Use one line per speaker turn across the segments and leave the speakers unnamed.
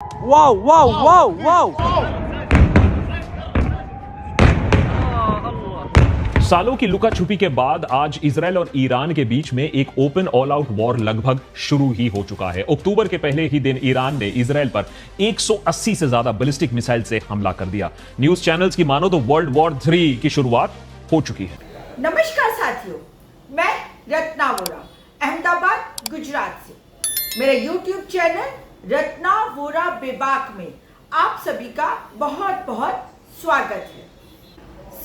Wow wow wow wow.
सालों की लुका छुपी के बाद आज इजराइल और ईरान के बीच में एक ओपन ऑल आउट वॉर लगभग शुरू ही हो चुका है। अक्टूबर के पहले ही दिन ईरान ने इजराइल पर 180 से ज्यादा बैलिस्टिक मिसाइल से हमला कर दिया। न्यूज चैनल्स की मानो तो वर्ल्ड वॉर 3 की शुरुआत हो चुकी है।
नमस्कार साथियों, मैं रत्ना वोरा अहमदाबाद गुजरात से। मेरे YouTube चैनल रत्ना वोरा बेबाक में आप सभी का बहुत बहुत स्वागत है।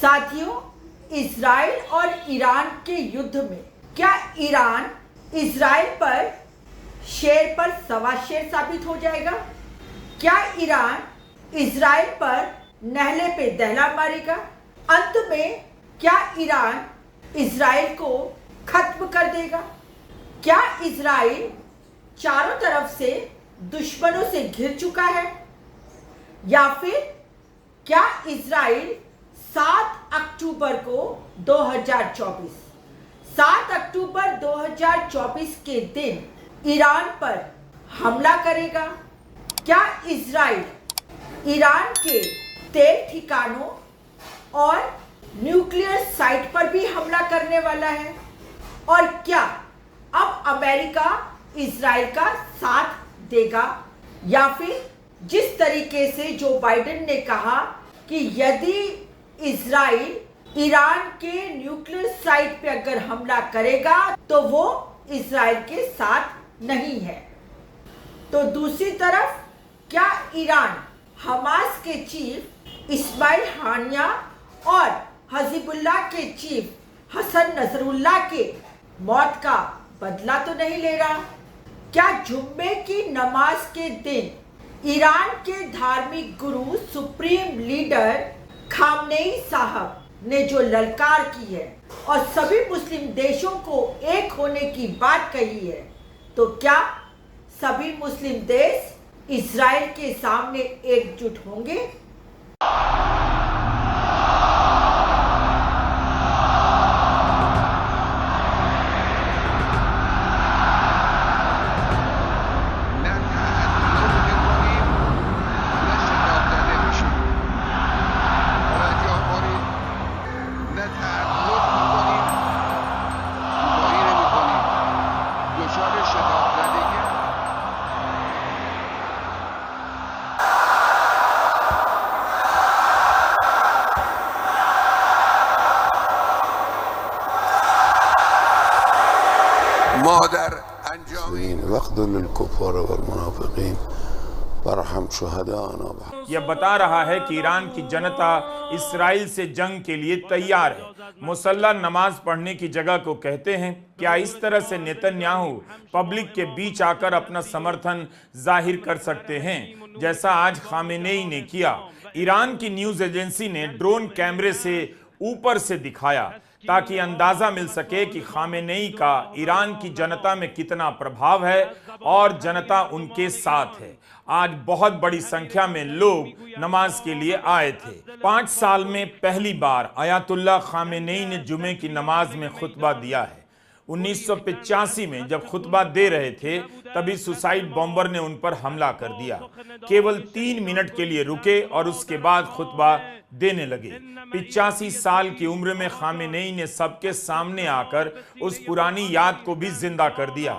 साथियों, इजराइल और ईरान के युद्ध में क्या ईरान इजराइल पर शेर पर सवा शेर साबित हो जाएगा? क्या ईरान इजराइल पर नहले पे दहला मारेगा? अंत में क्या ईरान इजराइल को खत्म कर देगा? क्या इजराइल चारों तरफ से दुश्मनों से घिर चुका है? या फिर क्या इजराइल 7 अक्टूबर 2024 के दिन ईरान पर हमला करेगा? क्या इजराइल ईरान के तेल ठिकानों और न्यूक्लियर साइट पर भी हमला करने वाला है? और क्या अब अमेरिका इजराइल का साथ देगा? या फिर जिस तरीके से जो बाइडेन ने कहा कि यदि इजराइल ईरान के न्यूक्लियर साइट पे अगर हमला करेगा तो वो इजराइल के साथ नहीं है, तो दूसरी तरफ क्या ईरान हमास के चीफ इस्माइल हानिया और हजीबुल्लाह के चीफ हसन नसरुल्लाह के मौत का बदला तो नहीं ले रहा? क्या जुम्मे की नमाज के दिन ईरान के धार्मिक गुरु सुप्रीम लीडर खामनेई साहब ने जो ललकार की है और सभी मुस्लिम देशों को एक होने की बात कही है, तो क्या सभी मुस्लिम देश इजराइल के सामने एकजुट होंगे?
वक़्दुल कुफ़ार वल मुनाफ़िक़ीन वरहम शुहदाना।
यह बता रहा है कि ईरान की जनता इसराइल से जंग के लिए तैयार है। मुसल्ला नमाज पढ़ने की जगह को कहते हैं। क्या इस तरह से नेतन्याहू पब्लिक के बीच आकर अपना समर्थन जाहिर कर सकते हैं, जैसा आज खामेनेई ने किया? ईरान की न्यूज एजेंसी ने ड्रोन कैमरे से ऊपर से दिखाया ताकि अंदाजा मिल सके कि खामेनेई का ईरान की जनता में कितना प्रभाव है और जनता उनके साथ है। आज बहुत बड़ी संख्या में लोग नमाज के लिए आए थे। 5 साल में पहली बार अयातुल्लाह खामेनेई ने जुमे की नमाज में खुतबा दिया है। 1985 में जब खुतबा दे रहे थे तभी सुसाइड बॉम्बर ने उन पर हमला कर दिया। केवल 3 मिनट के लिए रुके और उसके बाद खुतबा देने लगे। 85 साल की उम्र में खामेनेई ने सबके सामने आकर उस पुरानी याद को भी जिंदा कर दिया।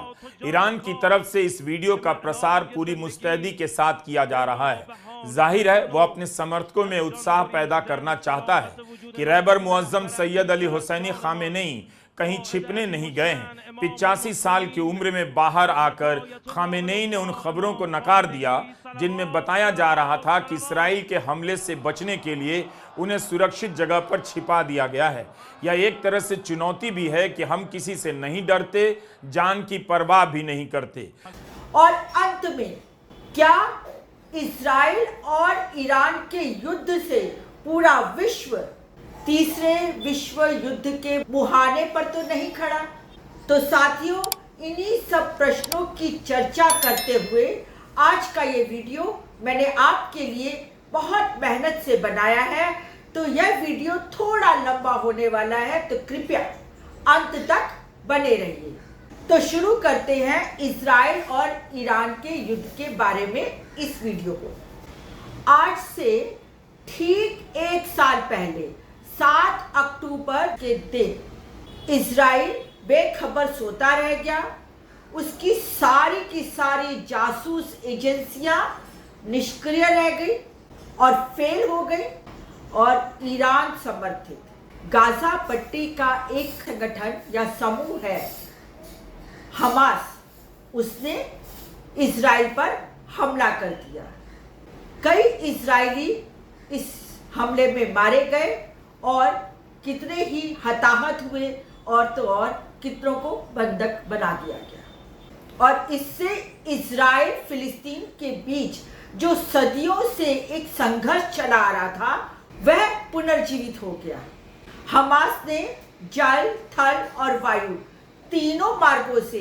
ईरान की तरफ से इस वीडियो का प्रसार पूरी मुस्तैदी के साथ किया जा रहा है। जाहिर है वो अपने समर्थकों में उत्साह पैदा करना चाहता है कि रहबर मुअज्जम सैयद अली हुसैनी खामेनेई कहीं छिपने नहीं गए हैं। 85 साल की उम्र में बाहर आकर खामेनेई ने उन खबरों को नकार दिया जिनमें बताया जा रहा था कि इसराइल के हमले से बचने के लिए उन्हें सुरक्षित जगह पर छिपा दिया गया है। यह एक तरह से चुनौती भी है कि हम किसी से नहीं डरते, जान की परवाह भी नहीं करते।
और अंत में क्या इजराइल और ईरान के युद्ध से पूरा विश्व तीसरे विश्व युद्ध के मुहाने पर तो नहीं खड़ा? तो साथियों, इन्हीं सब प्रश्नों की चर्चा करते हुए आज का ये वीडियो मैंने आपके लिए बहुत मेहनत से बनाया है। तो यह वीडियो थोड़ा लंबा होने वाला है, तो कृपया अंत तक बने रहिए। तो शुरू करते हैं इजराइल और ईरान के युद्ध के बारे में इस वीडियो को। आज से ठीक 1 साल पहले 7 अक्टूबर के दिन इजराइल बेखबर सोता रह गया। उसकी सारी की सारी जासूस एजेंसियां निष्क्रिय रह गई और फेल हो गई और ईरान समर्थित गाजा पट्टी का एक संगठन या समूह है हमास, उसने इजराइल पर हमला कर दिया। कई इजरायली इस हमले में मारे गए और कितने ही हताहत हुए और तो और कितनों को बंधक बना दिया गया। और इससे इजराइल फिलिस्तीन के बीच जो सदियों से एक संघर्ष चला आ रहा था वह पुनर्जीवित हो गया। हमास ने जल, थल और वायु तीनों मार्गों से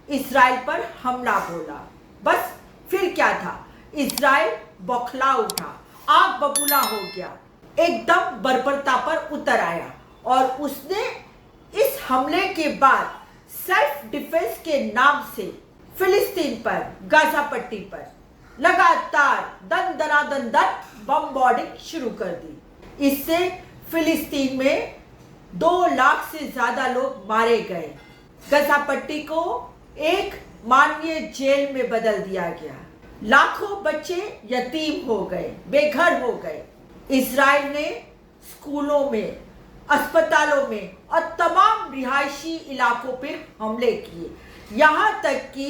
इजराइल पर हमला बोला। बस फिर क्या था, इजराइल बौखला उठा, आग बबूला हो गया, एकदम बर्बरता पर उतर आया और उसने इस हमले के बाद सेल्फ डिफेंस के नाम से फिलिस्तीन पर, गाजा पट्टी पर लगातार दन दनादन बमबार्डिंग शुरू कर दी। इससे फिलिस्तीन में 2 लाख से ज्यादा लोग मारे गए। गाजा पट्टी को एक मानवीय जेल में बदल दिया गया। लाखों बच्चे यतीम हो गए, बेघर हो गए। इजराइल ने स्कूलों में, अस्पतालों में और तमाम रिहायशी इलाकों पर हमले किए। यहाँ तक कि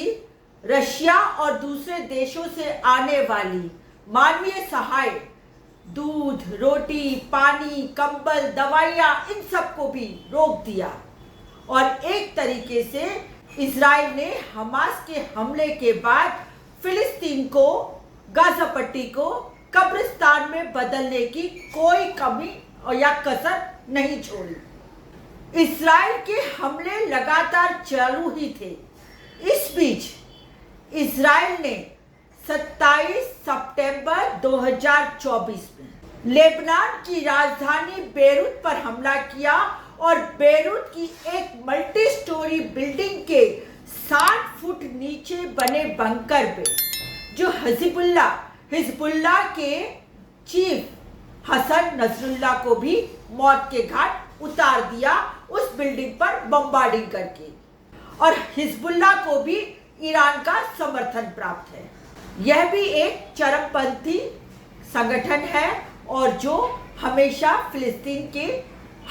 रशिया और दूसरे देशों से आने वाली मानवीय सहाय, दूध, रोटी, पानी, कंबल, दवाइयाँ, इन सबको भी रोक दिया। और एक तरीके से इजराइल ने हमास के हमले के बाद फिलिस्तीन को, गाजा पट्टी को कब्रिस्तान में बदलने की कोई कमी या कसर नहीं छोड़ी। इजराइल के हमले लगातार चालू ही थे। इस बीच इजराइल ने 27 सितंबर 2024 में लेबनान की राजधानी बेरूत पर हमला किया और बेरूत की एक मल्टी स्टोरी बिल्डिंग के 60 फुट नीचे बने बंकर पे जो हिजबुल्लाह के चीफ हसन नसरुल्लाह को भी मौत के घाट उतार दिया उस बिल्डिंग पर बमबार्डिंग करके। और हिजबुल्लाह को भी ईरान का समर्थन प्राप्त है। यह भी एक चरमपंथी संगठन है और जो हमेशा फिलिस्तीन के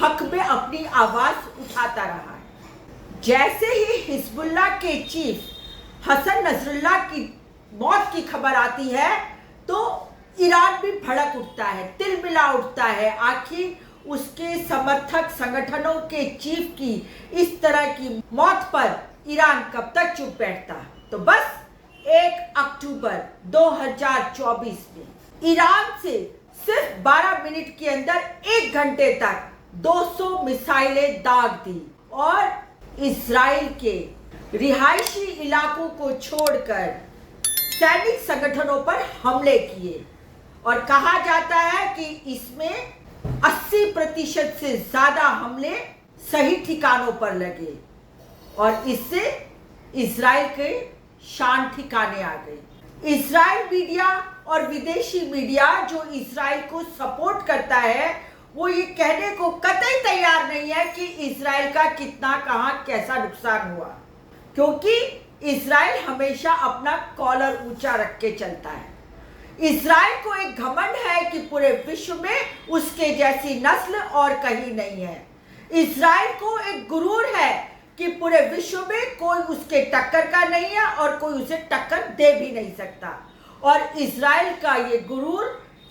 हक में अपनी आवाज उठाता रहा है। जैसे ही हिजबुल्लाह के चीफ हसन नसरुल्लाह की मौत की खबर आती है तो ईरान भी भड़क उठता है, तिलमिला उठता है। आखिर उसके समर्थक संगठनों के चीफ की इस तरह की मौत पर ईरान कब तक चुप बैठता। तो बस 1 अक्टूबर 2024 में ईरान से सिर्फ 12 मिनट के अंदर 1 घंटे तक 200 मिसाइलें दाग दी और इजराइल के रिहायशी इलाकों को छोड़कर सैनिक संगठनों पर हमले किए। और कहा जाता है कि इसमें 80% से ज्यादा हमले सही ठिकानों पर लगे और इससे इजराइल के शान ठिकाने आ गई। इजराइल मीडिया और विदेशी मीडिया जो इजराइल को सपोर्ट करता है वो ये कहने को कतई तैयार नहीं है कि इजराइल का कितना, कहां, कैसा नुकसान हुआ, क्योंकि इजराइल हमेशा अपना कॉलर ऊंचा रख के चलता है। इजराइल को एक घमंड है कि पूरे विश्व में उसके जैसी नस्ल और कहीं नहीं है। इजराइल को एक गुरूर है कि पूरे विश्व में कोई उसके टक्कर का नहीं है और कोई उसे टक्कर दे भी नहीं सकता। और इजराइल का ये गुरूर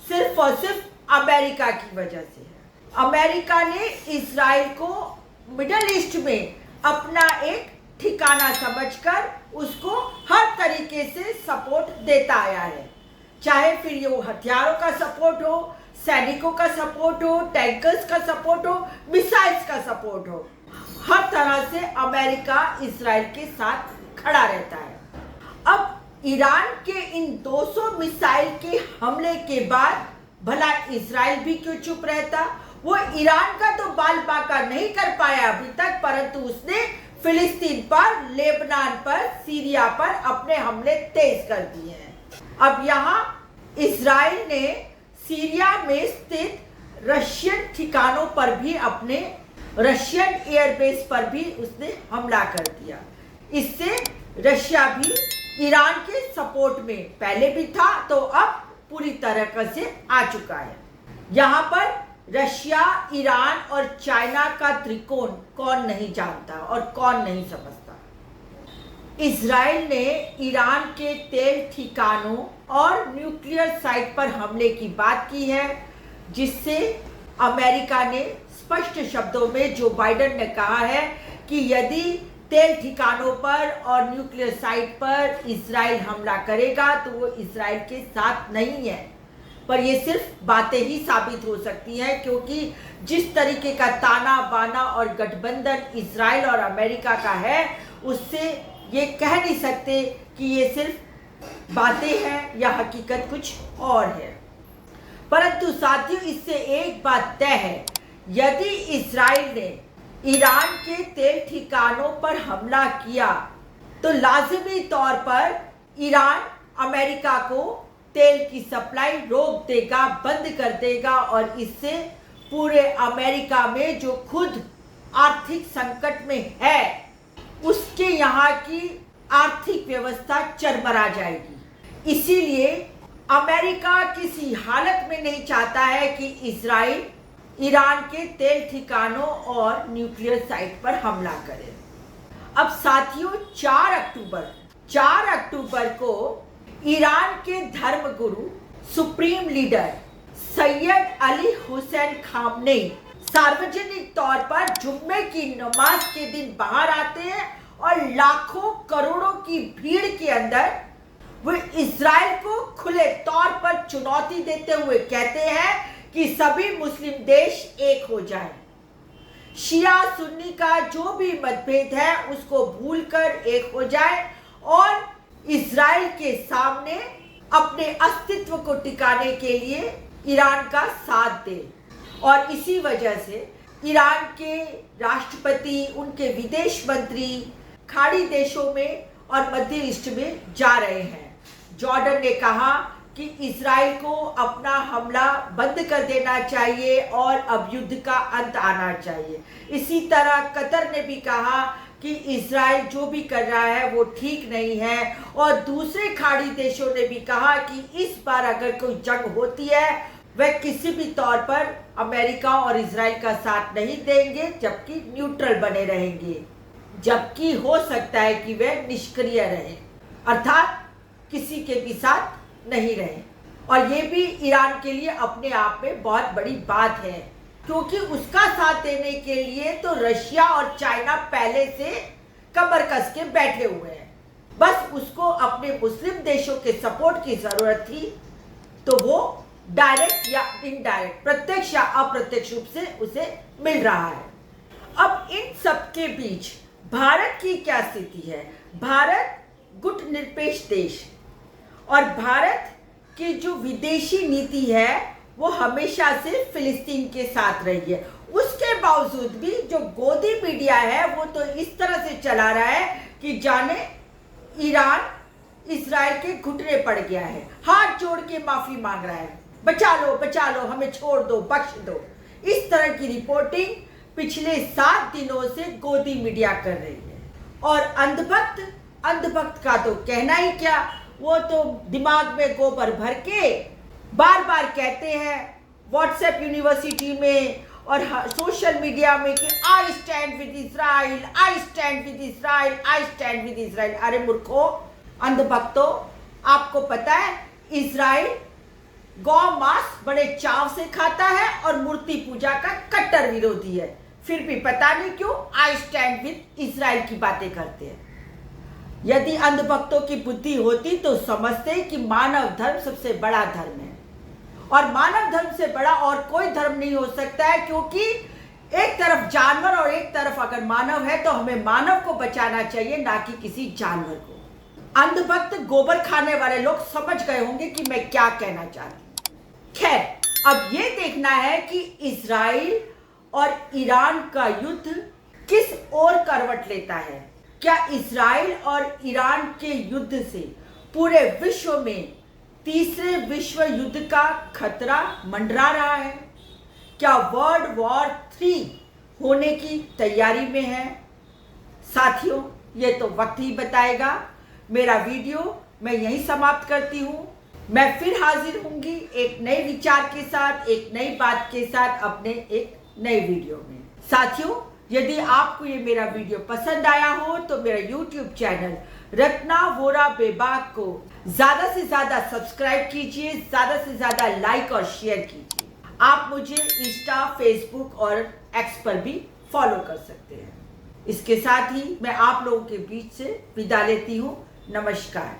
सिर्फ और सिर्फ अमेरिका की वजह से है। अमेरिका ने इजराइल को मिडल ईस्ट में अपना एक ठिकाना समझकर उसको हर तरीके से सपोर्ट देता आया है, चाहे फिर ये वो हथियारों का सपोर्ट हो, सैनिकों का सपोर्ट हो, टैंकर्स का सपोर्ट हो, मिसाइल्स का सपोर्ट हो। हर तरह से अमेरिका इजराइल के साथ खड़ा रहता है। अब ईरान के इन 200 मिसाइल के हमले के बाद भला इजराइल भी क्यों चुप रहता। वो ईरान का तो बाल बांका नहीं कर पाया अभी तक, परंतु उसने फिलिस्तीन पर, लेबनान पर, सीरिया पर अपने हमले तेज कर दिए हैं। अब यहाँ इजराइल ने सीरिया में स्थित रशियन ठिकानों पर भी, अपने रशियन एयरबेस पर भी उसने हमला कर दिया। इससे रशिया भी ईरान के सपोर्ट में पहले भी था, तो अब पूरी तरह से आ चुका है। यहाँ पर रशिया, ईरान और चाइना का त्रिकोण कौन नहीं जानता और कौन नहीं समझता। इजराइल ने ईरान के तेल ठिकानों और न्यूक्लियर साइट पर हमले की बात की है, जिससे अमेरिका ने स्पष्ट शब्दों में, जो बाइडेन ने कहा है कि यदि तेल ठिकानों पर और न्यूक्लियर साइट पर इजराइल हमला करेगा तो वो इजराइल के साथ नहीं है। पर ये सिर्फ बातें ही साबित हो सकती हैं, क्योंकि जिस तरीके का ताना बाना और गठबंधन इजराइल और अमेरिका का है, उससे ये कह नहीं सकते कि ये सिर्फ बातें हैं या हकीकत कुछ और है। परंतु साथियों, इससे एक बात तय है, यदि इजराइल ने ईरान के तेल ठिकानों पर हमला किया तो लाजिमी तौर पर ईरान अमेरिका को तेल की सप्लाई रोक देगा, बंद कर देगा, और इससे पूरे अमेरिका में जो खुद आर्थिक संकट में है, उसके यहाँ की आर्थिक व्यवस्था चरमरा जाएगी। इसीलिए अमेरिका किसी हालत में नहीं चाहता है कि इजराइल ईरान के तेल ठिकानों और न्यूक्लियर साइट पर हमला करे। अब साथियों, 4 अक्टूबर को ईरान के धर्मगुरु, supreme leader Syed Ali Hussain Khamenei सार्वजनिक तौर पर जुम्मे की नमाज के दिन बाहर आते हैं और लाखों करोड़ों की भीड़ के अंदर वो इजराइल को खुले तौर पर चुनौती देते हुए कहते हैं कि सभी मुस्लिम देश एक हो जाएं। शिया सुन्नी का जो भी मतभेद है उसको भूलकर एक हो जाए और इजराइल के सामने अपने अस्तित्व को टिकाने के लिए ईरान का साथ दे। और इसी वजह से ईरान के राष्ट्रपति, उनके विदेश मंत्री खाड़ी देशों में और मध्य ईस्ट में जा रहे हैं। जॉर्डन ने कहा कि इजराइल को अपना हमला बंद कर देना चाहिए और अब युद्ध का अंत आना चाहिए। इसी तरह कतर ने भी कहा कि इजराइल जो भी कर रहा है वो ठीक नहीं है, और दूसरे खाड़ी देशों ने भी कहा कि इस बार अगर कोई जंग होती है वह किसी भी तौर पर अमेरिका और इजराइल का साथ नहीं देंगे, जबकि न्यूट्रल बने रहेंगे, जबकि हो सकता है कि वे निष्क्रिय रहें, अर्थात किसी के भी साथ नहीं रहे। और ये भी ईरान के लिए अपने आप में बहुत बड़ी बात है, क्योंकि उसका साथ देने के लिए तो रशिया और चाइना पहले से कमर कस के बैठे हुए हैं। बस उसको अपने मुस्लिम देशों के सपोर्ट की जरूरत थी, तो वो डायरेक्ट या इनडायरेक्ट, प्रत्यक्ष या अप्रत्यक्ष रूप से उसे मिल रहा है। अब इन सब के बीच भारत की क्या स्थिति है? भारत गुटनिरपेक्ष देश, और भारत की जो विदेशी नीति है वो हमेशा से फिलिस्तीन के साथ रही है। उसके बावजूद भी जो गोदी मीडिया है वो तो इस तरह से चला रहा है कि जाने ईरान इजराइल के घुटने पड़ गया है, हाथ जोड़ के माफी मांग रहा है, बचा लो, हमें छोड़ दो, बख्श दो। इस तरह की रिपोर्टिंग पिछले 7 दिनों से गोदी मीडिया कर रही है। और अंधभक्त का तो कहना ही क्या, वो तो दिमाग में गोबर भर के बार बार कहते हैं व्हाट्सएप यूनिवर्सिटी में और सोशल मीडिया में कि I stand with Israel, I stand with Israel, I stand with Israel. अरे मूर्खों, अंधभक्तों, आपको पता है इजराइल गौ मांस बड़े चाव से खाता है और मूर्ति पूजा का कट्टर विरोधी है, फिर भी पता नहीं क्यों आई स्टैंड विद इजराइल की बातें करते हैं। यदि अंधभक्तों की बुद्धि होती तो समझते कि मानव धर्म सबसे बड़ा धर्म है, और मानव धर्म से बड़ा और कोई धर्म नहीं हो सकता है, क्योंकि एक तरफ जानवर और एक तरफ अगर मानव है तो हमें मानव को बचाना चाहिए, ना कि किसी जानवर को। अंधभक्त गोबर खाने वाले लोग समझ गए होंगे कि मैं क्या कहना चाहती हूं। खैर, अब ये देखना है कि इजराइल और ईरान का युद्ध किस ओर करवट लेता है? क्या इजराइल और ईरान के युद्ध से पूरे विश्व में तीसरे विश्व युद्ध का खतरा मंडरा रहा है? क्या वर्ल्ड वॉर 3 होने की तैयारी में है? साथियों, ये तो वक्त ही बताएगा। मेरा वीडियो मैं यहीं समाप्त करती हूँ। मैं फिर हाजिर होंगी एक नए विचार के साथ, एक नई बात के साथ अपने एक नए वीडियो में। साथियों, यदि आपको ये मेरा वीडियो पसंद आया हो तो मेरा YouTube चैनल रत्ना वोरा बेबाक को ज्यादा से ज्यादा सब्सक्राइब कीजिए, ज्यादा से ज्यादा लाइक और शेयर कीजिए। आप मुझे इंस्टा, फेसबुक और एक्स पर भी फॉलो कर सकते हैं। इसके साथ ही मैं आप लोगों के बीच से विदा लेती हूँ। नमस्कार।